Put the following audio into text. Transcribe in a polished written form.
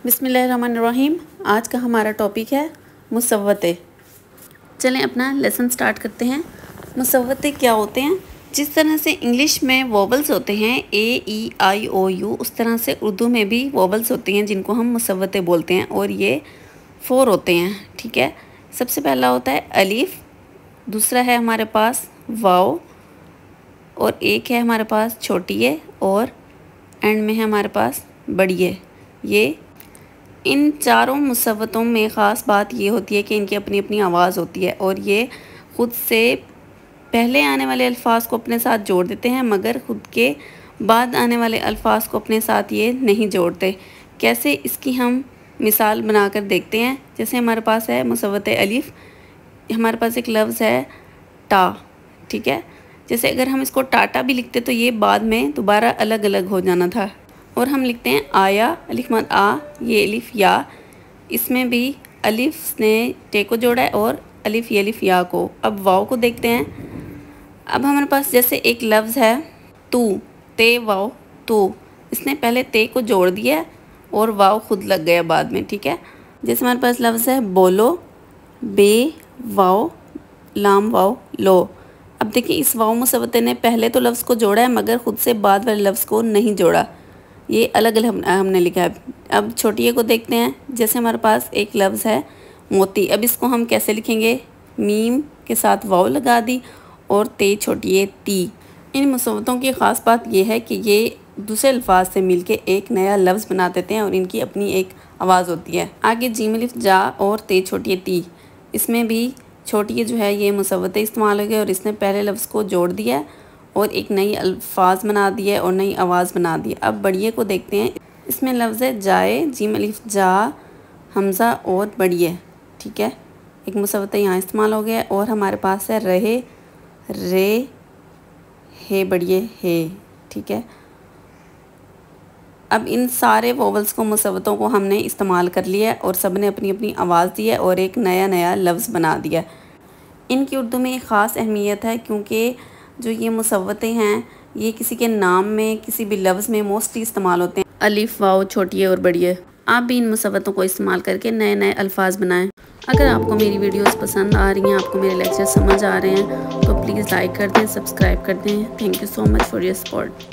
बिस्मिल्लाहिर्रहमानिर्रहीम। आज का हमारा टॉपिक है मुसव्वते। चलें अपना लेसन स्टार्ट करते हैं। मुसव्वते क्या होते हैं? जिस तरह से इंग्लिश में वोबल्स होते हैं AEIOU, उस तरह से उर्दू में भी वोबल्स होती हैं जिनको हम मुसव्वते बोलते हैं, और ये 4 होते हैं। ठीक है, सबसे पहला होता है अलिफ, दूसरा है हमारे पास वाव, और एक है हमारे पास छोटी ए, और एंड में है हमारे पास बड़ी ए। ये इन चारों मुसव्वतों में ख़ास बात ये होती है कि इनकी अपनी अपनी आवाज़ होती है, और ये ख़ुद से पहले आने वाले अल्फाज को अपने साथ जोड़ देते हैं, मगर ख़ुद के बाद आने वाले अल्फाज को अपने साथ ये नहीं जोड़ते। कैसे, इसकी हम मिसाल बनाकर देखते हैं। जैसे हमारे पास है मुसव्वते अलिफ, हमारे पास एक लफ्ज़ है टा। ठीक है, जैसे अगर हम इसको टाटा भी लिखते तो ये बाद में दोबारा अलग अलग हो जाना था। और हम लिखते हैं आया, अलिफ मद आ, ये अलिफ या, इसमें भी अलिफ ने टे को जोड़ा है और अलिफ ये अलिफ या को। अब वाव को देखते हैं। अब हमारे पास जैसे एक लफ्ज़ है तू, ते वाव तू, इसने पहले ते को जोड़ दिया और वाव खुद लग गया बाद में। ठीक है, जैसे हमारे पास लफ्ज़ है बोलो, बे वाव लाम वाव लो। अब देखिए, इस वाव मुसव्वते ने पहले तो लफ्ज़ को जोड़ा है मगर ख़ुद से बाद वाले लफ्ज़ को नहीं जोड़ा, ये अलग अलग हमने लिखा है। अब छोटी ए को देखते हैं। जैसे हमारे पास एक लफ्ज़ है मोती, अब इसको हम कैसे लिखेंगे? मीम के साथ वाव लगा दी और ते छोटी ए ती। इन मुसव्वतों की ख़ास बात यह है कि ये दूसरे अल्फाज से मिलके एक नया लफ्ज़ बना देते हैं और इनकी अपनी एक आवाज़ होती है। आगे जीम अलिफ जा और ते छोटी ए ती, इसमें भी छोटी ए जो है ये मुसव्वते इस्तेमाल हो गए और इसने पहले लफ्ज़ को जोड़ दिया और एक नई अल्फाज बना दिया और नई आवाज़ बना दी। अब बढ़िए को देखते हैं। इसमें लफ्ज़ है जाए, जीम अलिफ जा, हमज़ा और बढ़िए। ठीक है, एक मुसव्वता यहाँ इस्तेमाल हो गया। और हमारे पास है रहे, रे, हे बढ़िए हे। ठीक है, अब इन सारे वोवल्स को, मुसव्वतों को हमने इस्तेमाल कर लिया और सब ने अपनी अपनी आवाज़ दी है और एक नया नया लफ्ज़ बना दिया। इनकी उर्दू में एक ख़ास अहमियत है क्योंकि जो ये मुसव्वते हैं ये किसी के नाम में, किसी भी लफ्ज़ में मोस्टली इस्तेमाल होते हैं। अलिफ वाव छोटी और बड़ी है। आप भी इन मुसव्वतों को इस्तेमाल करके नए नए अल्फाज बनाएं। अगर आपको मेरी वीडियोस पसंद आ रही हैं, आपको मेरे लेक्चर समझ आ रहे हैं, तो प्लीज़ लाइक कर दें, सब्सक्राइब कर दें। Thank you so much for your support.